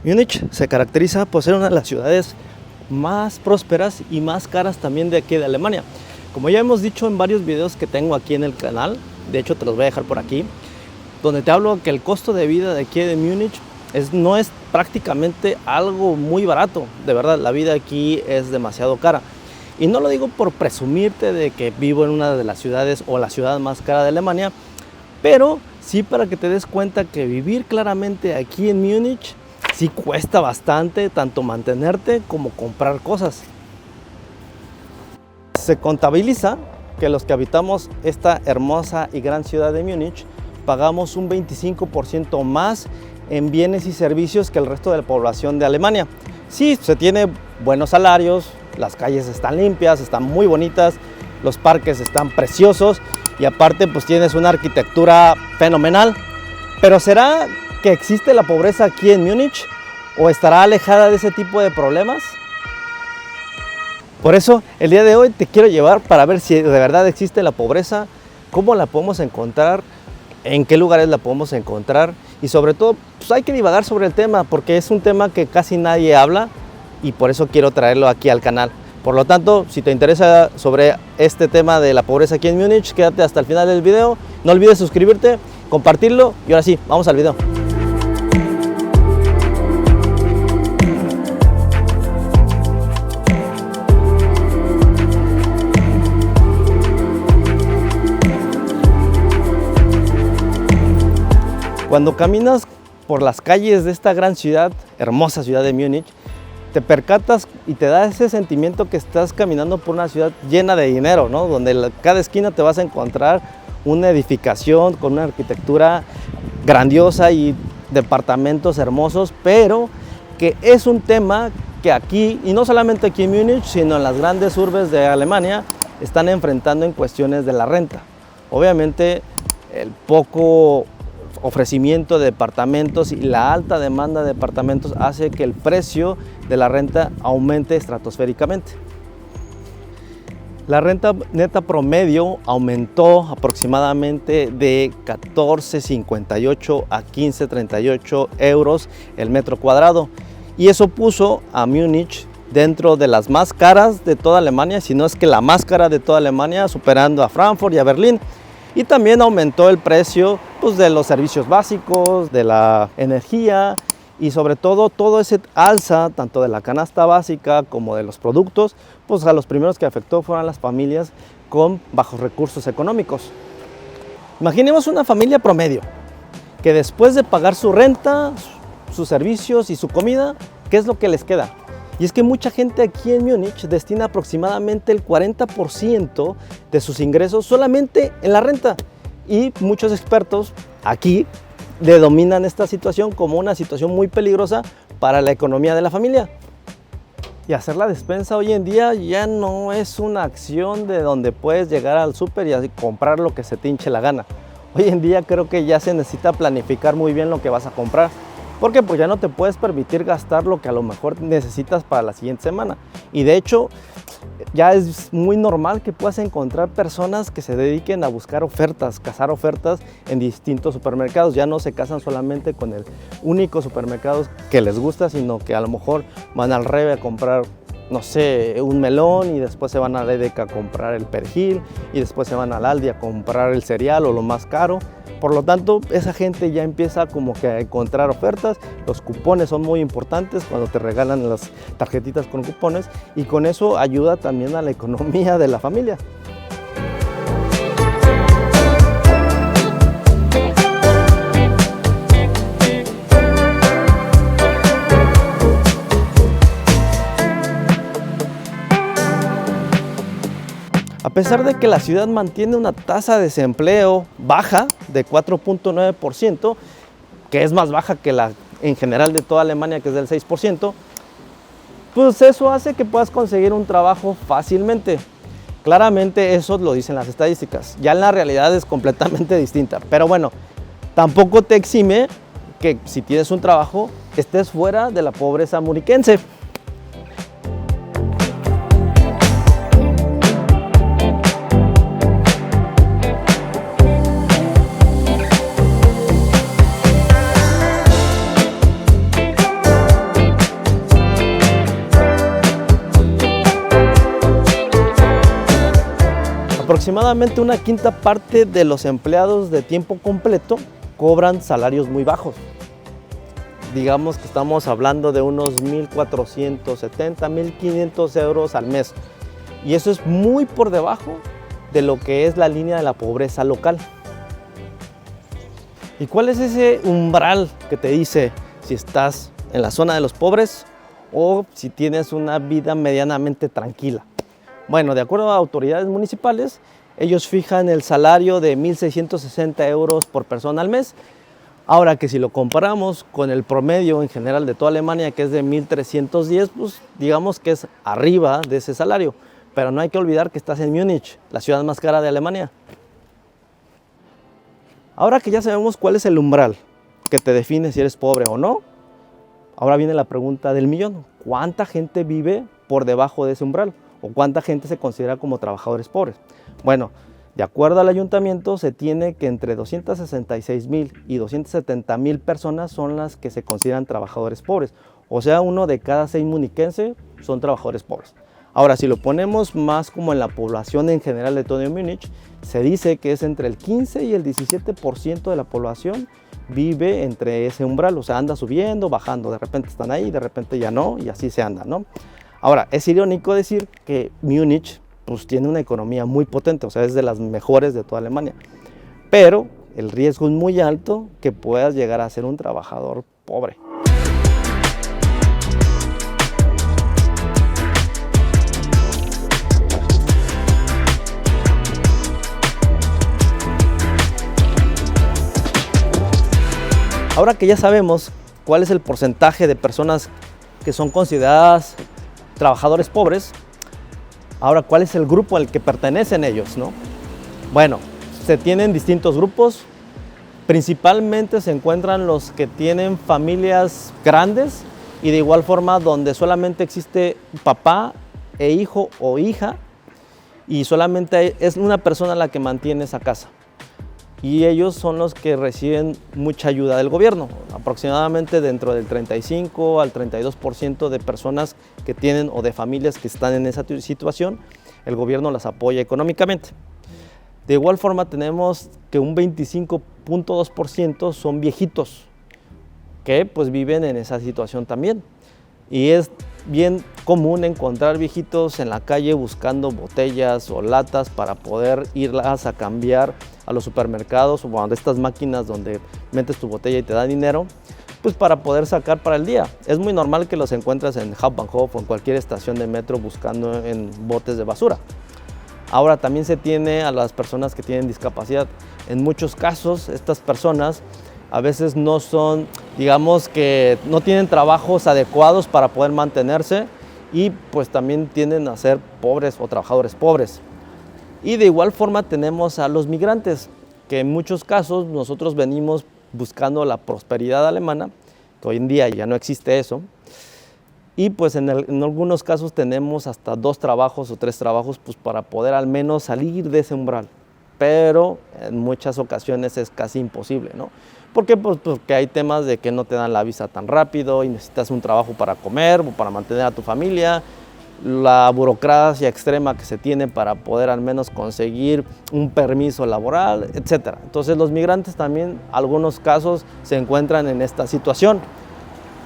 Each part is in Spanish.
Múnich se caracteriza por ser una de las ciudades más prósperas y más caras también de aquí de Alemania. Como ya hemos dicho en varios videos que tengo aquí en el canal, de hecho te los voy a dejar por aquí, donde te hablo que el costo de vida de aquí de Múnich no es prácticamente algo muy barato. De verdad, la vida aquí es demasiado cara. Y no lo digo por presumirte de que vivo en una de las ciudades o la ciudad más cara de Alemania, pero sí para que te des cuenta que vivir claramente aquí en Múnich sí cuesta bastante, tanto mantenerte como comprar cosas. Se contabiliza que los que habitamos esta hermosa y gran ciudad de Múnich pagamos un 25% más en bienes y servicios que el resto de la población de Alemania. Sí, se tiene buenos salarios, las calles están limpias, están muy bonitas, los parques están preciosos y aparte pues tienes una arquitectura fenomenal. Pero ¿será que existe la pobreza aquí en Múnich o estará alejada de ese tipo de problemas? Por eso el día de hoy te quiero llevar para ver si de verdad existe la pobreza, cómo la podemos encontrar, en qué lugares la podemos encontrar y sobre todo pues hay que divagar sobre el tema porque es un tema que casi nadie habla y por eso quiero traerlo aquí al canal. Por lo tanto, si te interesa sobre este tema de la pobreza aquí en Múnich, quédate hasta el final del video. No olvides suscribirte, compartirlo y ahora sí, vamos al video. Cuando caminas por las calles de esta gran ciudad, hermosa ciudad de Múnich, te percatas y te da ese sentimiento que estás caminando por una ciudad llena de dinero, ¿no? Donde cada esquina te vas a encontrar una edificación con una arquitectura grandiosa y departamentos hermosos, pero que es un tema que aquí, y no solamente aquí en Múnich, sino en las grandes urbes de Alemania, están enfrentando en cuestiones de la renta. Obviamente, el poco ofrecimiento de departamentos y la alta demanda de departamentos hace que el precio de la renta aumente estratosféricamente. La renta neta promedio aumentó aproximadamente de 14,58 a 15,38 euros el metro cuadrado y eso puso a Múnich dentro de las más caras de toda Alemania, si no es que la más cara de toda Alemania, superando a Frankfurt y a Berlín. Y también aumentó el precio pues, de los servicios básicos, de la energía y sobre todo ese alza tanto de la canasta básica como de los productos, pues a los primeros que afectó fueron las familias con bajos recursos económicos. Imaginemos una familia promedio que después de pagar su renta, sus servicios y su comida, ¿qué es lo que les queda? Y es que mucha gente aquí en Múnich destina aproximadamente el 40% de sus ingresos solamente en la renta. Y muchos expertos aquí denominan esta situación como una situación muy peligrosa para la economía de la familia. Y hacer la despensa hoy en día ya no es una acción de donde puedes llegar al súper y comprar lo que se te hinche la gana. Hoy en día creo que ya se necesita planificar muy bien lo que vas a comprar. Porque pues ya no te puedes permitir gastar lo que a lo mejor necesitas para la siguiente semana. Y de hecho, ya es muy normal que puedas encontrar personas que se dediquen a buscar ofertas, cazar ofertas en distintos supermercados. Ya no se casan solamente con el único supermercado que les gusta, sino que a lo mejor van al Rewe a comprar, no sé, un melón y después se van a Edeka a comprar el perejil y después se van al Aldi a comprar el cereal o lo más caro. Por lo tanto, esa gente ya empieza como que a encontrar ofertas. Los cupones son muy importantes cuando te regalan las tarjetitas con cupones y con eso ayuda también a la economía de la familia. A pesar de que la ciudad mantiene una tasa de desempleo baja de 4,9%, que es más baja que la en general de toda Alemania, que es del 6%, pues eso hace que puedas conseguir un trabajo fácilmente. Claramente eso lo dicen las estadísticas, ya en la realidad es completamente distinta, pero bueno, tampoco te exime que si tienes un trabajo estés fuera de la pobreza muniquense. Aproximadamente una quinta parte de los empleados de tiempo completo cobran salarios muy bajos. Digamos que estamos hablando de unos 1.470, 1.500 euros al mes. Y eso es muy por debajo de lo que es la línea de la pobreza local. ¿Y cuál es ese umbral que te dice si estás en la zona de los pobres o si tienes una vida medianamente tranquila? Bueno, de acuerdo a autoridades municipales, ellos fijan el salario de 1.660 euros por persona al mes. Ahora que si lo comparamos con el promedio en general de toda Alemania, que es de 1.310, pues digamos que es arriba de ese salario. Pero no hay que olvidar que estás en Múnich, la ciudad más cara de Alemania. Ahora que ya sabemos cuál es el umbral que te define si eres pobre o no, ahora viene la pregunta del millón. ¿Cuánta gente vive por debajo de ese umbral? ¿O cuánta gente se considera como trabajadores pobres? Bueno, de acuerdo al ayuntamiento, se tiene que entre 266,000 y 270,000 personas son las que se consideran trabajadores pobres. O sea, 1 de cada 6 muniquenses son trabajadores pobres. Ahora, si lo ponemos más como en la población en general de todo Múnich, se dice que es entre el 15 y el 17% de la población vive entre ese umbral. O sea, anda subiendo, bajando. De repente están ahí, de repente ya no, y así se anda, ¿no? Ahora, es irónico decir que Múnich pues tiene una economía muy potente, o sea, es de las mejores de toda Alemania. Pero el riesgo es muy alto que puedas llegar a ser un trabajador pobre. Ahora que ya sabemos cuál es el porcentaje de personas que son consideradas trabajadores pobres, ahora, ¿cuál es el grupo al que pertenecen ellos, no? Bueno, se tienen distintos grupos. Principalmente se encuentran los que tienen familias grandes y de igual forma donde solamente existe papá e hijo o hija y solamente es una persona la que mantiene esa casa. Y ellos son los que reciben mucha ayuda del gobierno. Aproximadamente dentro del 35 al 32% de personas que tienen o de familias que están en esa situación, el gobierno las apoya económicamente. De igual forma tenemos que un 25.2% son viejitos que pues viven en esa situación también. Y es bien común encontrar viejitos en la calle buscando botellas o latas para poder irlas a cambiar a los supermercados o a estas máquinas donde metes tu botella y te da dinero, pues para poder sacar para el día. Es muy normal que los encuentres en Hauptbahnhof o en cualquier estación de metro buscando en botes de basura. Ahora también se tiene a las personas que tienen discapacidad. En muchos casos estas personas a veces no son, digamos que no tienen trabajos adecuados para poder mantenerse y pues también tienden a ser pobres o trabajadores pobres. Y de igual forma tenemos a los migrantes, que en muchos casos nosotros venimos buscando la prosperidad alemana, que hoy en día ya no existe eso, y pues en algunos casos tenemos hasta 2 trabajos o 3 trabajos pues para poder al menos salir de ese umbral, pero en muchas ocasiones es casi imposible, ¿no? ¿Por qué? Pues porque hay temas de que no te dan la visa tan rápido y necesitas un trabajo para comer o para mantener a tu familia, la burocracia extrema que se tiene para poder al menos conseguir un permiso laboral, etc. Entonces los migrantes también, algunos casos, se encuentran en esta situación.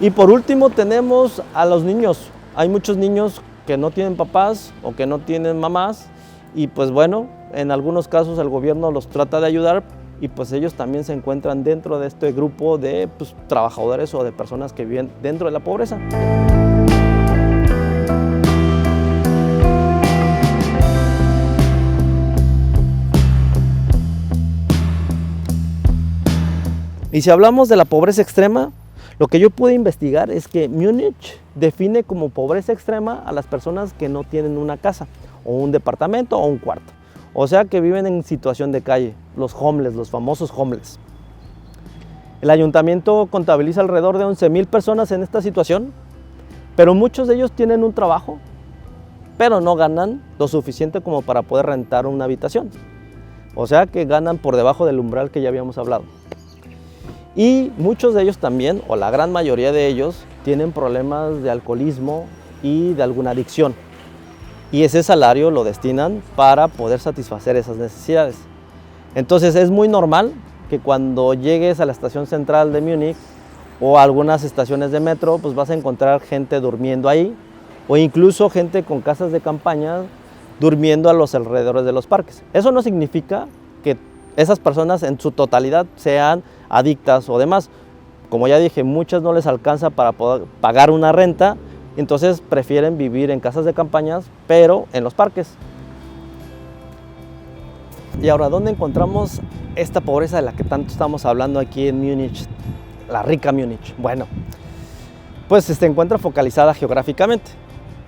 Y por último tenemos a los niños. Hay muchos niños que no tienen papás o que no tienen mamás y pues bueno, en algunos casos el gobierno los trata de ayudar y pues ellos también se encuentran dentro de este grupo de trabajadores o de personas que viven dentro de la pobreza. Y si hablamos de la pobreza extrema, lo que yo pude investigar es que Múnich define como pobreza extrema a las personas que no tienen una casa, o un departamento, o un cuarto. O sea, que viven en situación de calle, los homeless, los famosos homeless. El ayuntamiento contabiliza alrededor de 11,000 personas en esta situación, pero muchos de ellos tienen un trabajo, pero no ganan lo suficiente como para poder rentar una habitación. O sea, que ganan por debajo del umbral que ya habíamos hablado. Y muchos de ellos también, o la gran mayoría de ellos, tienen problemas de alcoholismo y de alguna adicción. y ese salario lo destinan para poder satisfacer esas necesidades. Entonces es muy normal que cuando llegues a la estación central de Múnich o a algunas estaciones de metro, pues vas a encontrar gente durmiendo ahí, o incluso gente con casas de campaña durmiendo a los alrededores de los parques. Eso no significa que esas personas en su totalidad sean adictas o demás. Como ya dije, muchas no les alcanza para poder pagar una renta, entonces prefieren vivir en casas de campañas, pero en los parques. Y ahora, ¿dónde encontramos esta pobreza de la que tanto estamos hablando aquí en Múnich, la rica Múnich? Bueno, pues se encuentra focalizada geográficamente.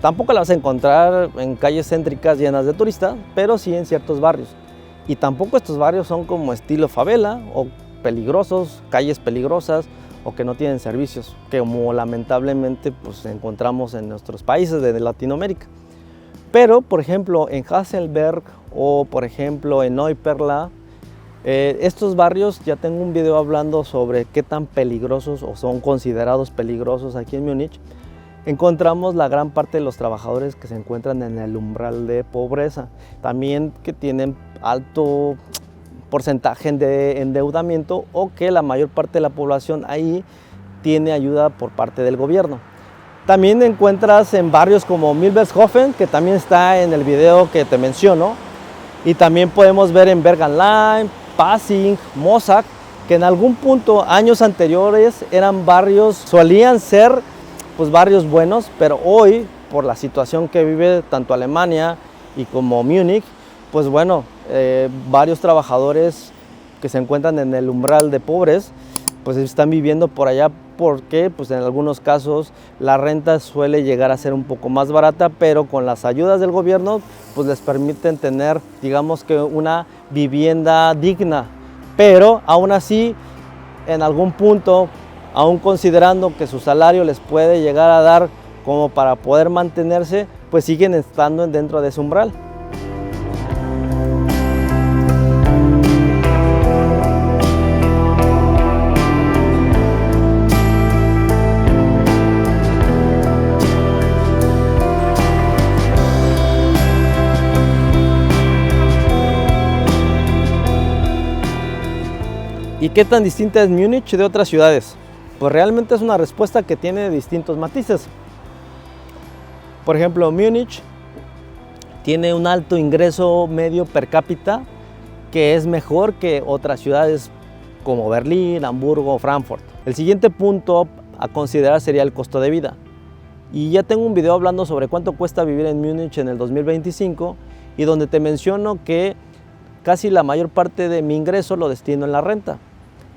Tampoco la vas a encontrar en calles céntricas llenas de turistas, pero sí en ciertos barrios. Y tampoco estos barrios son como estilo favela o peligrosos, calles peligrosas o que no tienen servicios, que como lamentablemente pues encontramos en nuestros países de Latinoamérica. Pero, por ejemplo, en Hasselberg o, por ejemplo, en Neuperlach, estos barrios, ya tengo un video hablando sobre qué tan peligrosos o son considerados peligrosos aquí en Múnich. Encontramos la gran parte de los trabajadores que se encuentran en el umbral de pobreza, también que tienen alto porcentaje de endeudamiento o que la mayor parte de la población ahí tiene ayuda por parte del gobierno. También encuentras en barrios como Milbergshofen, que también está en el video que te menciono, y también podemos ver en Berg am Laim, Passing, Mossach, que en algún punto, años anteriores, eran barrios, solían ser pues barrios buenos, pero hoy, por la situación que vive tanto Alemania y como Múnich, pues bueno, varios trabajadores que se encuentran en el umbral de pobres, pues están viviendo por allá porque pues en algunos casos la renta suele llegar a ser un poco más barata, pero con las ayudas del gobierno pues les permiten tener, digamos que una vivienda digna, pero aún así en algún punto, aún considerando que su salario les puede llegar a dar como para poder mantenerse, pues siguen estando dentro de ese umbral. ¿Y qué tan distinta es Múnich de otras ciudades? Pues realmente es una respuesta que tiene distintos matices. Por ejemplo, Múnich tiene un alto ingreso medio per cápita que es mejor que otras ciudades como Berlín, Hamburgo o Frankfurt. El siguiente punto a considerar sería el costo de vida. Y ya tengo un video hablando sobre cuánto cuesta vivir en Múnich en el 2025 y donde te menciono que casi la mayor parte de mi ingreso lo destino en la renta.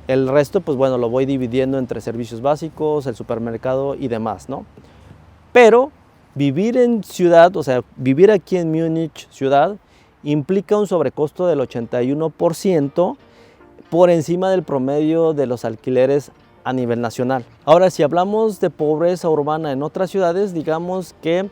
El resto, pues bueno, lo voy dividiendo entre servicios básicos, el supermercado y demás, ¿no? Pero vivir en ciudad, o sea, vivir aquí en Múnich ciudad, implica un sobrecosto del 81% por encima del promedio de los alquileres a nivel nacional. Ahora, si hablamos de pobreza urbana en otras ciudades, digamos que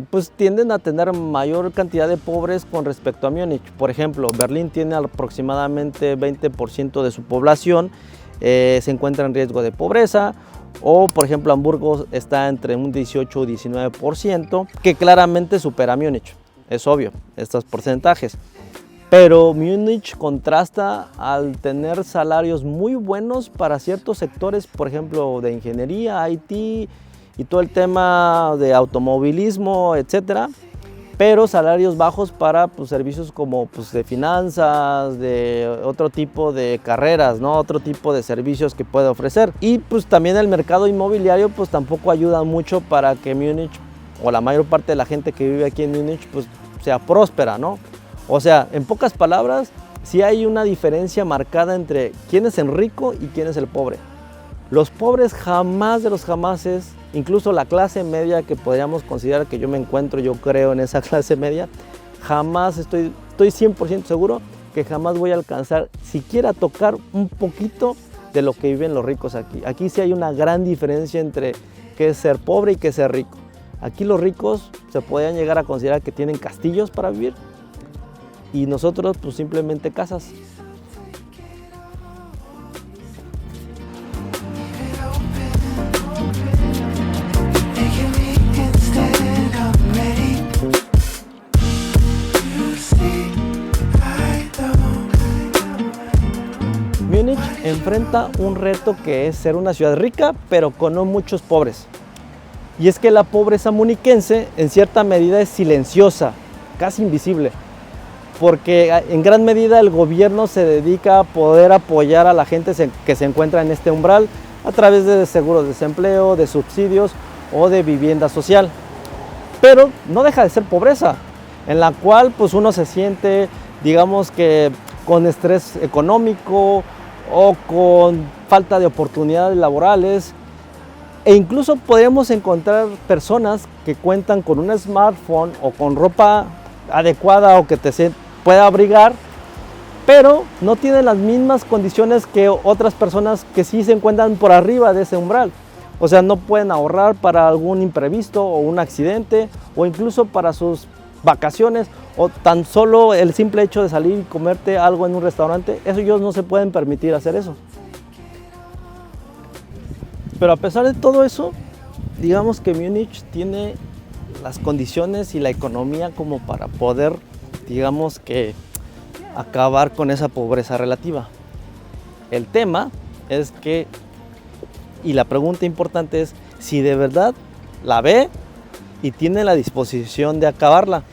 pues tienden a tener mayor cantidad de pobres con respecto a Múnich. Por ejemplo, Berlín tiene aproximadamente 20% de su población se encuentra en riesgo de pobreza, o por ejemplo Hamburgo está entre un 18 o 19%, que claramente supera a Múnich, es obvio, estos porcentajes. Pero Múnich contrasta al tener salarios muy buenos para ciertos sectores, por ejemplo de ingeniería, IT, y todo el tema de automovilismo, etcétera, pero salarios bajos para pues, servicios como pues, de finanzas, de otro tipo de carreras, ¿no? Otro tipo de servicios que puede ofrecer. Y pues también el mercado inmobiliario pues tampoco ayuda mucho para que Múnich, o la mayor parte de la gente que vive aquí en Múnich, pues sea próspera, ¿no? O sea, en pocas palabras, sí hay una diferencia marcada entre quién es el rico y quién es el pobre. Los pobres jamás de los jamases, incluso la clase media, que podríamos considerar que yo me encuentro, yo creo en esa clase media, jamás estoy 100% seguro que jamás voy a alcanzar siquiera tocar un poquito de lo que viven los ricos aquí. Aquí sí hay una gran diferencia entre qué es ser pobre y qué es ser rico. Aquí los ricos se podrían llegar a considerar que tienen castillos para vivir y nosotros pues simplemente casas. enfrenta un reto que es ser una ciudad rica, pero con no muchos pobres. Y es que la pobreza muniquense en cierta medida es silenciosa, casi invisible, porque en gran medida el gobierno se dedica a poder apoyar a la gente que se encuentra en este umbral a través de seguros de desempleo, de subsidios o de vivienda social. Pero no deja de ser pobreza, en la cual pues uno se siente, digamos que con estrés económico o con falta de oportunidades laborales, e incluso podemos encontrar personas que cuentan con un smartphone o con ropa adecuada o que te pueda abrigar, pero no tienen las mismas condiciones que otras personas que sí se encuentran por arriba de ese umbral. O sea, no pueden ahorrar para algún imprevisto o un accidente o incluso para sus vacaciones o tan solo el simple hecho de salir y comerte algo en un restaurante. Ellos no se pueden permitir hacer eso. Pero a pesar de todo eso, digamos que Múnich tiene las condiciones y la economía como para poder, digamos que, acabar con esa pobreza relativa. El tema es que, y la pregunta importante es, si de verdad la ve y tiene la disposición de acabarla.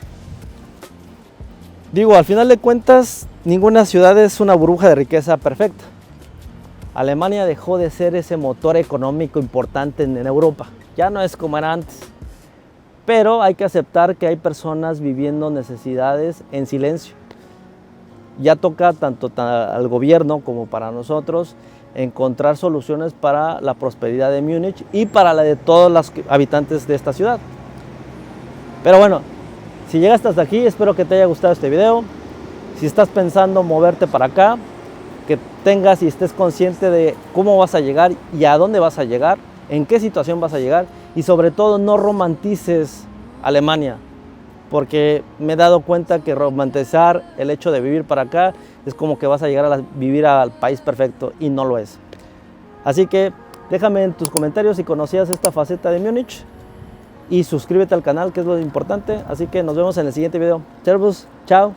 Digo, al final de cuentas, ninguna ciudad es una burbuja de riqueza perfecta. Alemania dejó de ser ese motor económico importante en Europa. Ya no es como era antes. Pero hay que aceptar que hay personas viviendo necesidades en silencio. Ya toca tanto al gobierno como para nosotros encontrar soluciones para la prosperidad de Múnich y para la de todos los habitantes de esta ciudad. Pero bueno, si llegaste hasta aquí, espero que te haya gustado este video. Si estás pensando moverte para acá, que tengas y estés consciente de cómo vas a llegar y a dónde vas a llegar, en qué situación vas a llegar, y sobre todo no romantices Alemania, porque me he dado cuenta que romantizar el hecho de vivir para acá es como que vas a llegar a vivir al país perfecto, y no lo es. Así que déjame en tus comentarios si conocías esta faceta de Múnich y suscríbete al canal, que es lo importante. Así que nos vemos en el siguiente video. Servus, chao.